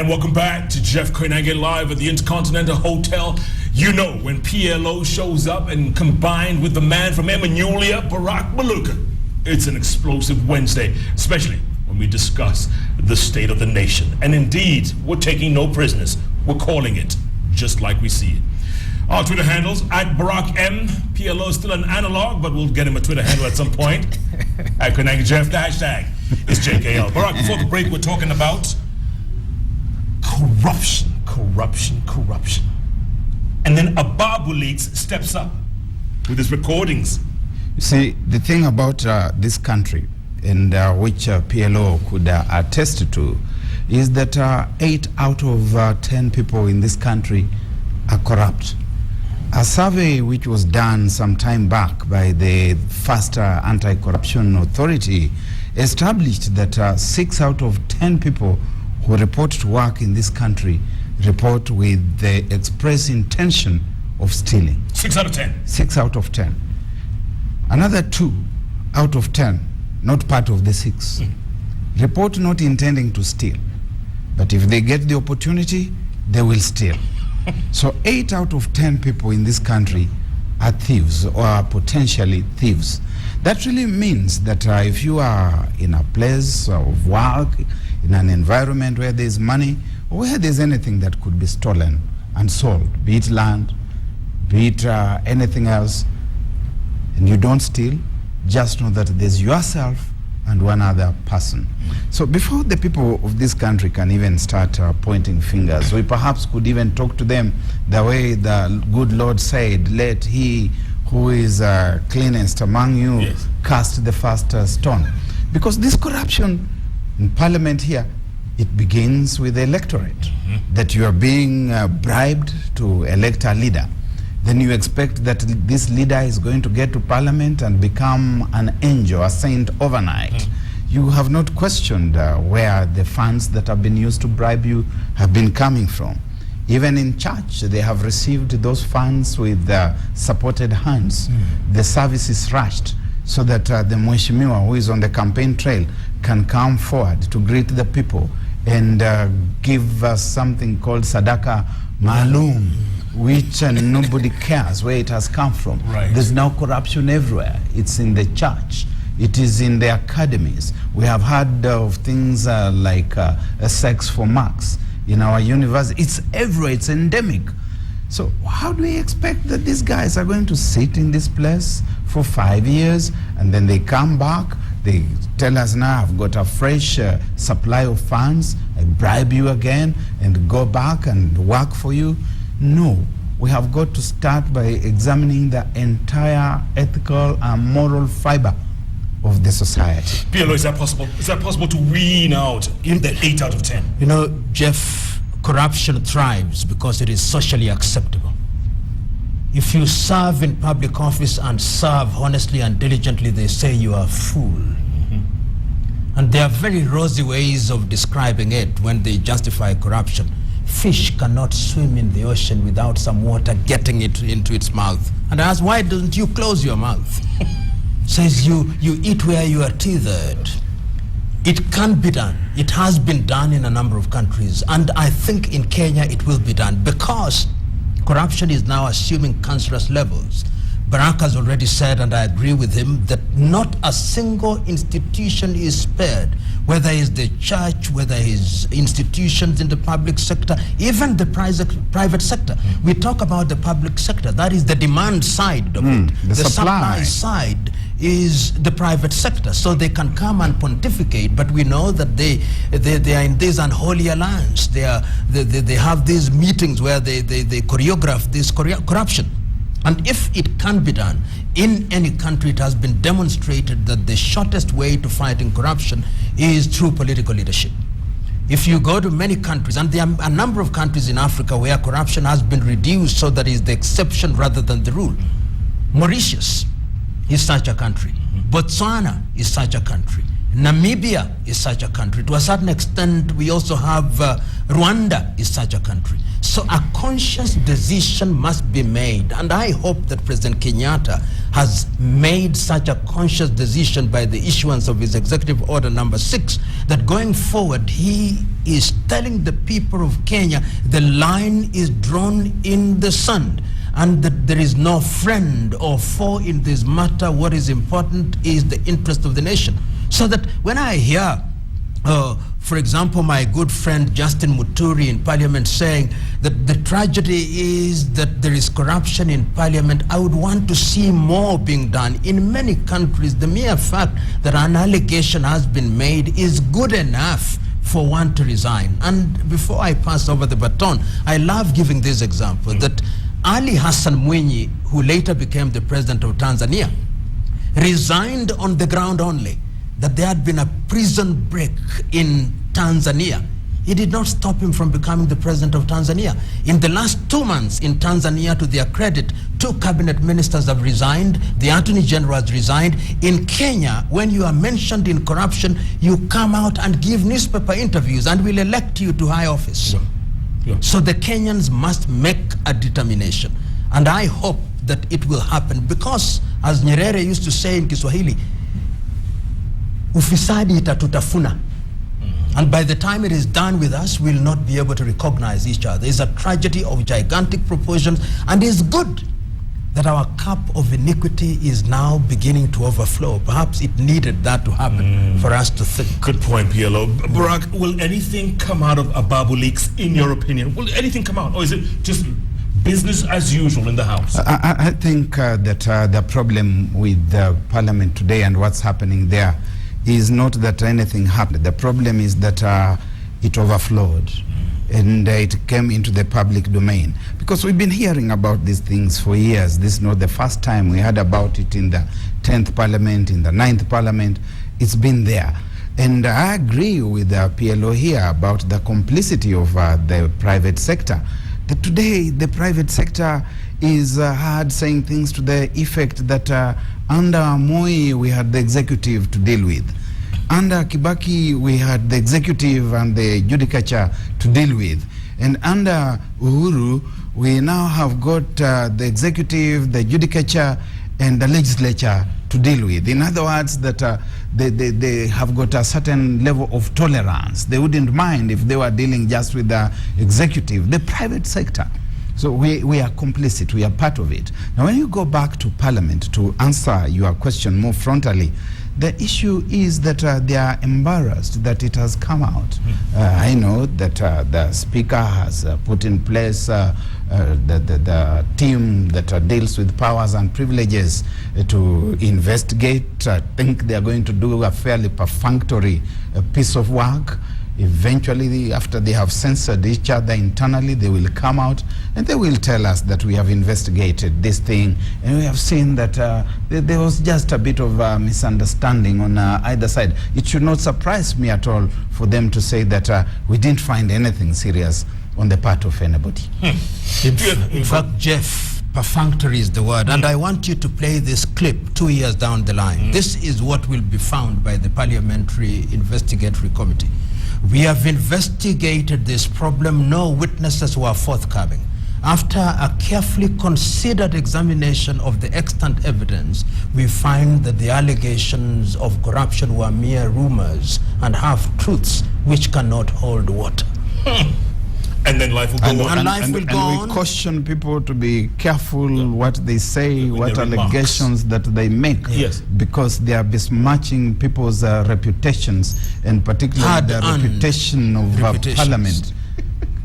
And welcome back to Jeff Koinange live at the Intercontinental Hotel. You know, when PLO shows up and combined with the man from Emanuelia, Barrack Muluka, it's an explosive Wednesday, especially when we discuss the state of the nation. And indeed, we're taking no prisoners. We're calling it just like we see it. Our Twitter handles, at Barrack M. PLO is still an analog, but we'll get him a Twitter handle at some point. At Koinange Jeff, the hashtag is JKL. Barrack, before the break, we're talking about corruption. And then Ababu leaks steps up with his recordings. You see, the thing about this country, and which PLO could attest to, is that 8 out of 10 people in this country are corrupt. A survey which was done some time back by the first anti-corruption authority established that 6 out of 10 people who report to work in this country report with the express intention of stealing. 6 out of 10? 6 out of 10. Another 2 out of 10, not part of the 6, report not intending to steal. But if they get the opportunity, they will steal. So 8 out of 10 people in this country are thieves or are potentially thieves. That really means that if you are in a place of work, in an environment where there's money, or where there's anything that could be stolen and sold, be it land, be it anything else, and you don't steal, just know that there's yourself and one other person. So before the people of this country can even start pointing fingers, we perhaps could even talk to them the way the good Lord said, let he who is cleanest among you cast the first stone. Because this corruption in Parliament here, it begins with the electorate, that you are being bribed to elect a leader. Then you expect that this leader is going to get to Parliament and become an angel, a saint overnight. You have not questioned where the funds that have been used to bribe you have been coming from. Even in church, they have received those funds with supported hands. The service is rushed so that the Mheshimiwa, who is on the campaign trail, can come forward to greet the people and give us something called Sadaka Maalum, which nobody cares where it has come from. There's now corruption everywhere. It's in the church. It is in the academies. We have heard of things like sex for marks in our university. It's everywhere. It's endemic. So how do we expect that these guys are going to sit in this place for 5 years and then they come back, they tell us now I've got a fresh supply of funds, I bribe you again and go back and work for you? No, we have got to start by examining the entire ethical and moral fiber of the society. PLO, is that possible? Is that possible to wean out in the 8 out of 10? You know, Jeff, corruption thrives because it is socially acceptable. If you serve in public office and serve honestly and diligently, they say you are a fool. And there are very rosy ways of describing it when they justify corruption. Fish cannot swim in the ocean without some water getting it into its mouth. And I ask, why don't you close your mouth? Says you eat where you are tethered. It can be done. It has been done in a number of countries. And I think in Kenya it will be done because corruption is now assuming cancerous levels. Barrack has already said, and I agree with him, that not a single institution is spared, whether it's the church, whether it's institutions in the public sector, even the private sector. We talk about the public sector, that is the demand side of it. The supply side is the private sector, so they can come and pontificate, but we know that they are in this unholy alliance. They have these meetings where they choreograph this corruption. And if it can be done in any country, it has been demonstrated that the shortest way to fighting corruption is through political leadership. If you go to many countries, and there are a number of countries in Africa where corruption has been reduced so that is the exception rather than the rule. Mauritius is such a country. Botswana is such a country. Namibia is such a country. To a certain extent, we also have Rwanda is such a country. So a conscious decision must be made. And I hope that President Kenyatta has made such a conscious decision by the issuance of his Executive Order number 6, that going forward, he is telling the people of Kenya the line is drawn in the sand, and that there is no friend or foe in this matter. What is important is the interest of the nation. So that when I hear, for example, my good friend Justin Muturi in Parliament saying that the tragedy is that there is corruption in Parliament, I would want to see more being done. In many countries, the mere fact that an allegation has been made is good enough for one to resign. And before I pass over the baton, I love giving this example that Ali Hassan Mwinyi, who later became the president of Tanzania, resigned on the ground only that there had been a prison break in Tanzania. It did not stop him from becoming the president of Tanzania. In the last 2 months in Tanzania, to their credit, 2 cabinet ministers have resigned, the attorney general has resigned. In Kenya, when you are mentioned in corruption, you come out and give newspaper interviews and will elect you to high office. Yeah. So the Kenyans must make a determination. And I hope that it will happen, because as Nyerere used to say in Kiswahili, ufisadi itatutafuna. And by the time it is done with us, we'll not be able to recognize each other. It's a tragedy of gigantic proportions, and it's good that our cup of iniquity is now beginning to overflow. Perhaps it needed that to happen for us to think. Good point, PLO. Barrack, will anything come out of Ababu leaks, in your opinion? Will anything come out, or is it just business as usual in the House? I think that the problem with Parliament today and what's happening there is not that anything happened. The problem is that it overflowed and it came into the public domain. Because we've been hearing about these things for years. This is not the first time. We heard about it in the 10th Parliament, in the 9th Parliament. It's been there. And I agree with the PLO here about the complicity of the private sector. That today the private sector is hard saying things to the effect that under Moi we had the executive to deal with. Under Kibaki we had the executive and the judicature to deal with. And under Uhuru we now have got the executive, the judicature and the legislature to deal with. In other words, that they have got a certain level of tolerance. They wouldn't mind if they were dealing just with the executive, the private sector. So we are complicit, we are part of it. Now when you go back to Parliament to answer your question more frontally, the issue is that they are embarrassed that it has come out. I know that the Speaker has put in place the team that deals with powers and privileges to investigate. I think they are going to do a fairly perfunctory piece of work. Eventually, after they have censored each other internally, they will come out and they will tell us that we have investigated this thing and we have seen that there was just a bit of misunderstanding on either side. It should not surprise me at all for them to say that we didn't find anything serious on the part of anybody. In fact, Jeff, perfunctory is the word, and I want you to play this clip 2 years down the line. This is what will be found by the Parliamentary Investigatory Committee. We have investigated this problem. No witnesses were forthcoming. After a carefully considered examination of the extant evidence, we find that the allegations of corruption were mere rumors and half-truths which cannot hold water. And then life will go on. And life will go on. And we caution people to be careful what they say, what allegations that they make. Yes. Because they are besmirching people's reputations, and particularly the reputation of Parliament.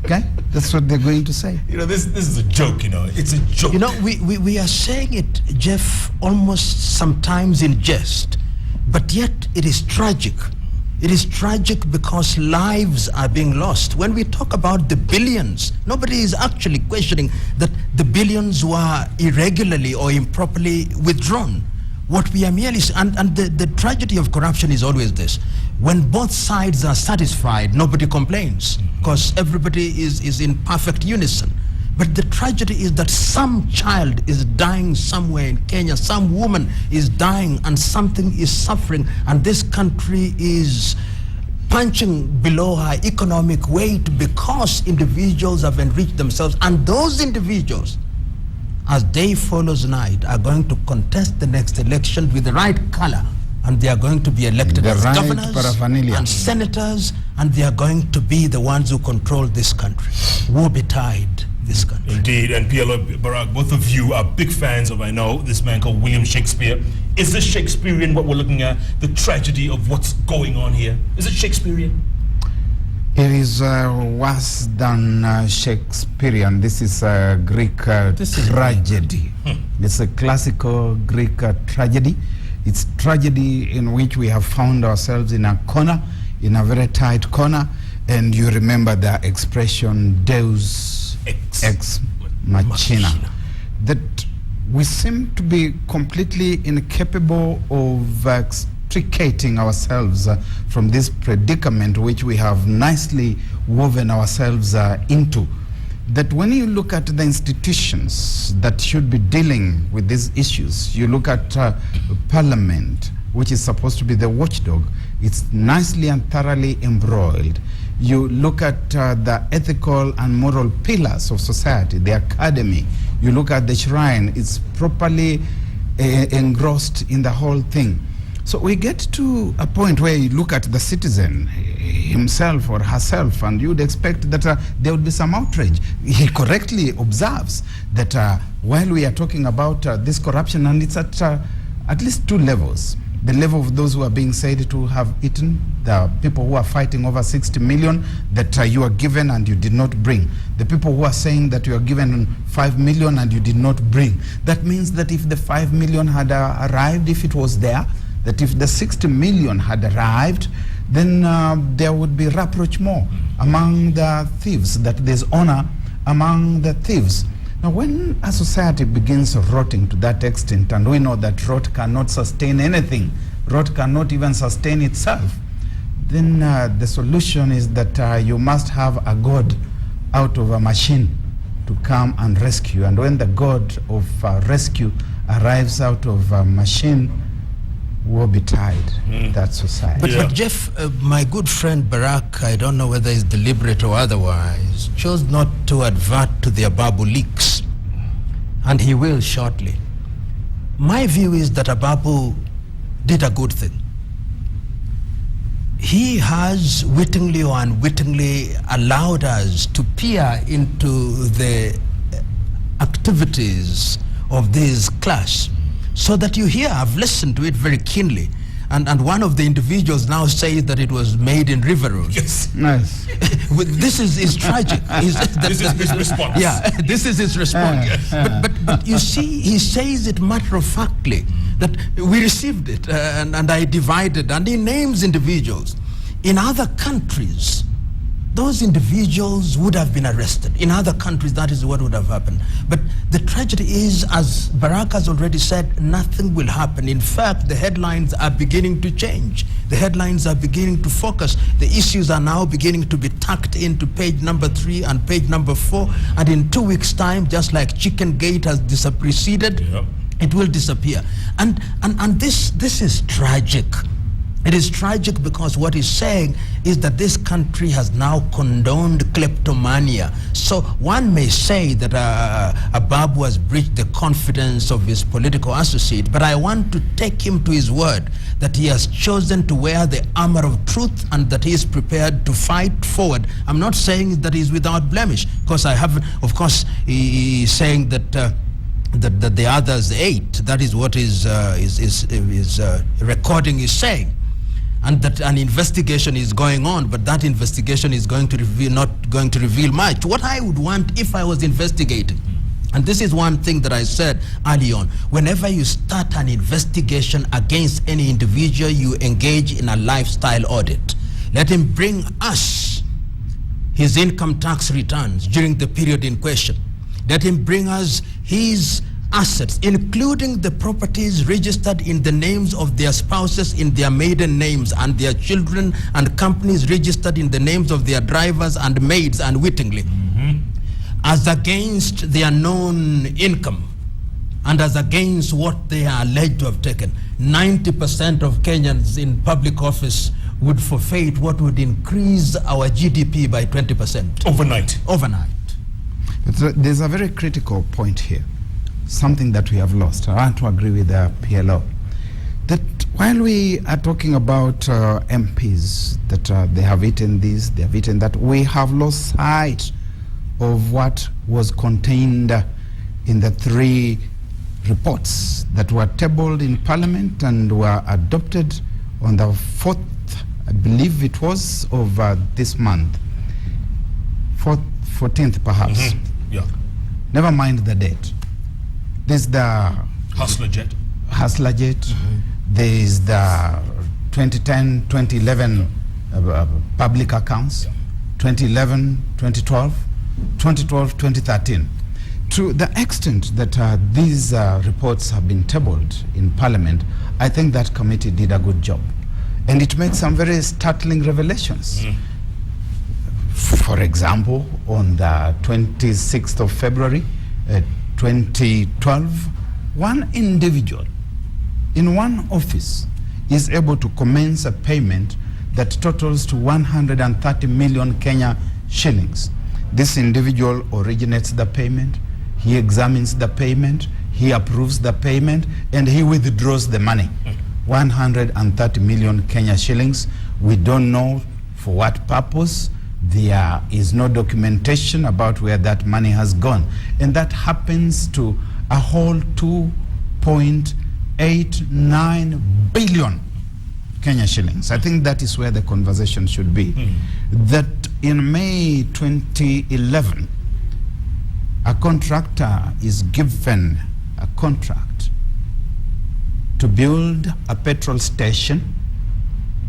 Okay? That's what they're going to say. You know, this is a joke, you know. It's a joke. You know, we are saying it, Jeff, almost sometimes in jest, but yet it is tragic. It is tragic because lives are being lost. When we talk about the billions, nobody is actually questioning that the billions were irregularly or improperly withdrawn. What we are merely, and the tragedy of corruption is always this: when both sides are satisfied, nobody complains because everybody is in perfect unison. But the tragedy is that some child is dying somewhere in Kenya, some woman is dying, and something is suffering, and this country is punching below her economic weight because individuals have enriched themselves, and those individuals, as day follows night, are going to contest the next election with the right color, and they are going to be elected as governors and senators, and they are going to be the ones who control this country. Woe betide this country. Indeed, and PLO, Barrack, both of you are big fans of, I know, this man called William Shakespeare. Is this Shakespearean, what we're looking at, the tragedy of what's going on here? Is it Shakespearean? It is worse than Shakespearean. This is a Greek tragedy. It's a classical Greek tragedy. It's tragedy in which we have found ourselves in a corner, in a very tight corner, and you remember the expression Deus ex machina. That we seem to be completely incapable of extricating ourselves from this predicament which we have nicely woven ourselves into. That when you look at the institutions that should be dealing with these issues, you look at Parliament, which is supposed to be the watchdog, it's nicely and thoroughly embroiled. You look at the ethical and moral pillars of society, the academy. You look at the shrine, it's properly engrossed in the whole thing. So we get to a point where you look at the citizen himself or herself, and you'd expect that there would be some outrage. He correctly observes that while we are talking about this corruption, and it's at least two levels. The level of those who are being said to have eaten, the people who are fighting over 60 million that you are given and you did not bring. The people who are saying that you are given 5 million and you did not bring. That means that if the 5 million had arrived, if it was there, that if the 60 million had arrived, then there would be rapprochement among the thieves, that there's honor among the thieves. Now, when a society begins rotting to that extent, and we know that rot cannot sustain anything, rot cannot even sustain itself, then the solution is that you must have a god out of a machine to come and rescue. And when the god of rescue arrives out of a machine, woe betide that society. But Jeff, my good friend Barrack, I don't know whether it's deliberate or otherwise, chose not to advert to the Ababu leaks, and he will shortly. My view is that Ababu did a good thing. He has wittingly or unwittingly allowed us to peer into the activities of this clash, so that you hear, I've listened to it very keenly, and one of the individuals now says that it was made in River Road. Yes. Nice. This is tragic. This is his response. Yeah, this is his response. But you see, he says it matter-of-factly, that we received it, and I divided, and he names individuals. In other countries, those individuals would have been arrested. In other countries, that is what would have happened. But the tragedy is, as Barrack has already said, nothing will happen. In fact, the headlines are beginning to change. The headlines are beginning to focus. The issues are now beginning to be tucked into page number 3 and page number 4. And in 2 weeks' time, just like Chicken Gate has preceded, it will disappear. And this is tragic. It is tragic because what he's saying is that this country has now condoned kleptomania. So one may say that Ababu has breached the confidence of his political associate, but I want to take him to his word that he has chosen to wear the armor of truth and that he is prepared to fight forward. I'm not saying that he's without blemish, because I haven't, of course, he's saying that that the others ate. That is what his recording is saying. And that an investigation is going on, but that investigation is going to not going to reveal much. What I would want if I was investigating, and this is one thing that I said early on, whenever you start an investigation against any individual, you engage in a lifestyle audit. Let him bring us his income tax returns during the period in question. Let him bring us his assets, including the properties registered in the names of their spouses, in their maiden names, and their children, and companies registered in the names of their drivers and maids unwittingly. as against their known income and as against what they are alleged to have taken, 90% of Kenyans in public office would forfeit what would increase our GDP by 20%. Overnight. Overnight. There's a very critical point here, something that we have lost. I want to agree with the PLO. That while we are talking about MPs, that they have eaten this, they have eaten that, we have lost sight of what was contained in the 3 reports that were tabled in Parliament and were adopted on the 4th, I believe it was, of this month. 14th perhaps. Mm-hmm. Yeah. Never mind the date. There's the Hustler jet. Mm-hmm. There's the 2010, 2011 public accounts, 2011, 2012, 2012, 2013. To the extent that these reports have been tabled in Parliament, I think that committee did a good job. And it made some very startling revelations. For example, on the 26th of February, 2012, one individual in one office is able to commence a payment that totals to 130 million Kenya shillings. This individual originates the payment, he examines the payment, he approves the payment, and he withdraws the money. 130 million Kenya shillings. We don't know for what purpose. There is no documentation about where that money has gone. And that happens to a whole 2.89 billion Kenya shillings. I think that is where the conversation should be. That in May 2011, a contractor is given a contract to build a petrol station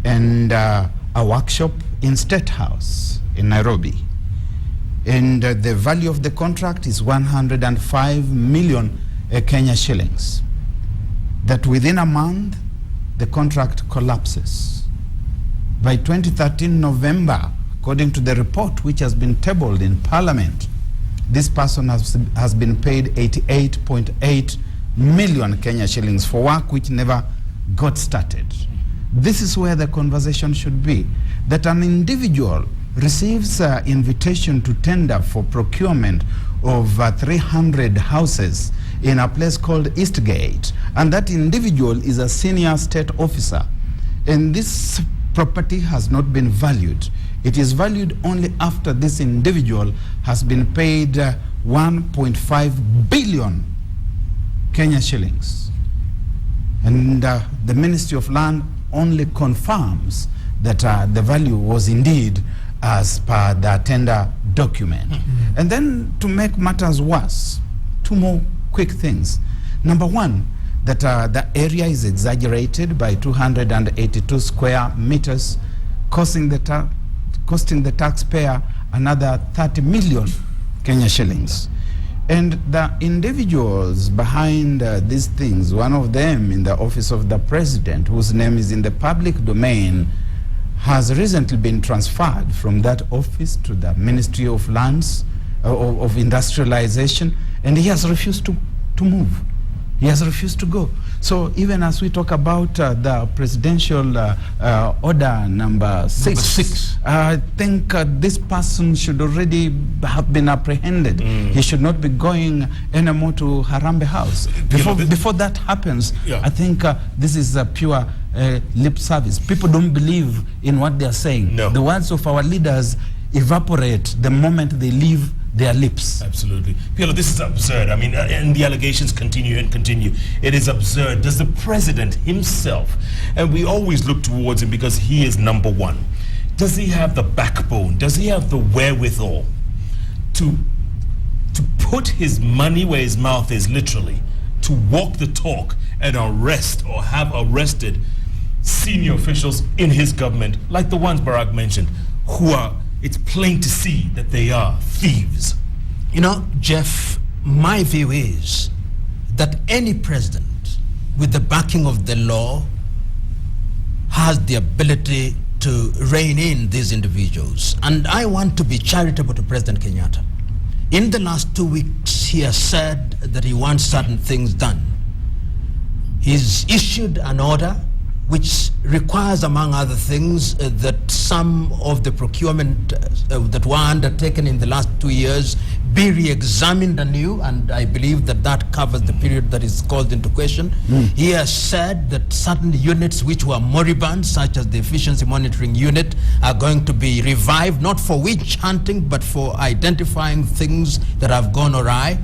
and a workshop in State House in Nairobi. And the value of the contract is 105 million Kenya shillings. That within a month, the contract collapses. By 2013 November, according to the report which has been tabled in Parliament, this person has been paid 88.8 million Kenya shillings for work which never got started. This is where the conversation should be. That an individual receives an invitation to tender for procurement of 300 houses in a place called Eastgate, and that individual is a senior state officer, and this property has not been valued. It is valued only after this individual has been paid 1.5 billion Kenya shillings. And the Ministry of Land only confirms that the value was indeed as per the tender document. And then to make matters worse, 2 more quick things. Number one, that the area is exaggerated by 282 square meters, costing the taxpayer another 30 million Kenya shillings. And the individuals behind these things, one of them in the office of the president, whose name is in the public domain, has recently been transferred from that office to the Ministry of Lands, of Industrialization, and he has refused to move. He has refused to go. So even as we talk about the presidential order number 6, I think this person should already have been apprehended. He should not be going anymore to Harambee House. Before that happens, I think this is a pure lip service. People don't believe in what they are saying. No. The words of our leaders evaporate the moment they leave their lips. Absolutely. PLO, this is absurd. I mean, and the allegations continue and continue. It is absurd. Does the president himself, and we always look towards him because he is number one, does he have the backbone? Does he have the wherewithal to put his money where his mouth is, literally, to walk the talk and arrest or have arrested senior officials in his government, like the ones Barrack mentioned, who are, it's plain to see that they are thieves? You know, Jeff, my view is that any president with the backing of the law has the ability to rein in these individuals. And I want to be charitable to President Kenyatta. In the last 2 weeks, he has said that he wants certain things done. He's issued an order which requires, among other things, that some of the procurement that were undertaken in the last 2 years be re-examined anew, and I believe that that covers the period that is called into question. He has said that certain units which were moribund, such as the efficiency monitoring unit, are going to be revived, not for witch hunting, but for identifying things that have gone awry.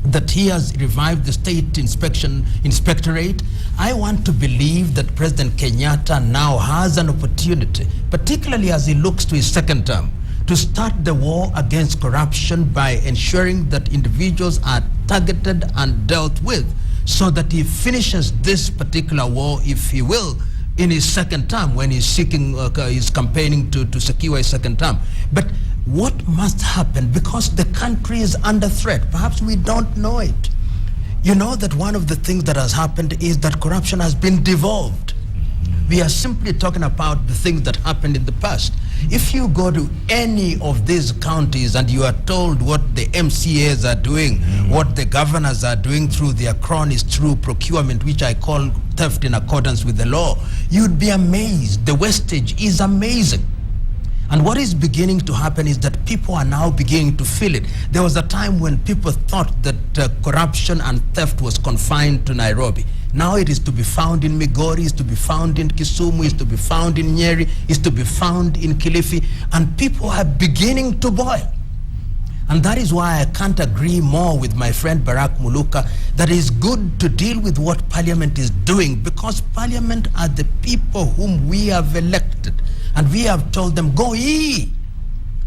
That he has revived the state inspectorate. I want to believe that President Kenyatta now has an opportunity, particularly as he looks to his second term, to start the war against corruption by ensuring that individuals are targeted and dealt with, so that he finishes this particular war, if he will, in his second term, when he's seeking, he's campaigning to secure his second term. But what must happen, because the country is under threat? Perhaps we don't know it. You know that one of the things that has happened is that corruption has been devolved. We are simply talking about the things that happened in the past. If you go to any of these counties and you are told what the MCAs are doing, what the governors are doing through their cronies, through procurement, which I call theft in accordance with the law, you'd be amazed. The wastage is amazing. And what is beginning to happen is that people are now beginning to feel it. There was a time when people thought that corruption and theft was confined to Nairobi. Now it is to be found in Migori, is to be found in Kisumu, is to be found in Nyeri, is to be found in Kilifi, and people are beginning to boil. And that is why I can't agree more with my friend Barrack Muluka that it is good to deal with what Parliament is doing, because Parliament are the people whom we have elected. And we have told them, go ye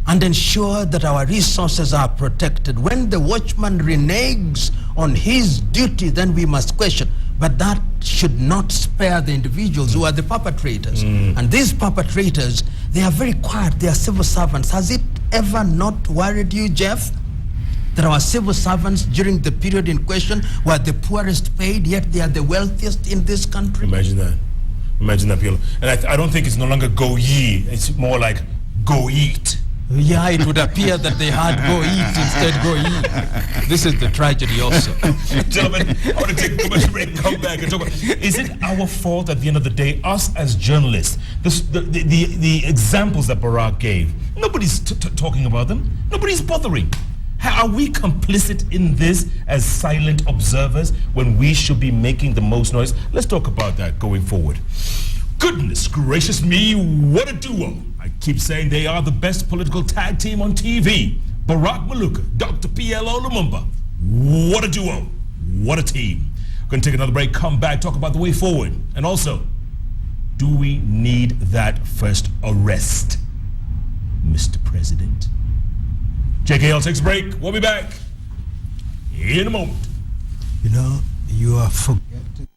and ensure that our resources are protected. When the watchman reneges on his duty, then we must question. But that should not spare the individuals who are the perpetrators. And these perpetrators, they are very quiet. They are civil servants. Has it ever not worried you, Jeff, that our civil servants during the period in question were the poorest paid, yet they are the wealthiest in this country? Imagine that. Imagine that, PLO. And I don't think it's no longer go ye. It's more like go eat. Yeah, it would appear that they had go eat instead go eat. This is the tragedy also. Gentlemen, I want to take a commercial break, come back and talk about, is it our fault at the end of the day, us as journalists, the examples that Barrack gave, nobody's talking about them, nobody's bothering. Are we complicit in this as silent observers when we should be making the most noise? Let's talk about that going forward. Goodness gracious me, what a duo. I keep saying they are the best political tag team on TV. Barrack Muluka, Dr. PLO Lumumba. What a duo. What a team. We're going to take another break, come back, talk about the way forward. And also, do we need that first arrest, Mr. President? JKL takes a break. We'll be back in a moment. You know, you are forgetting.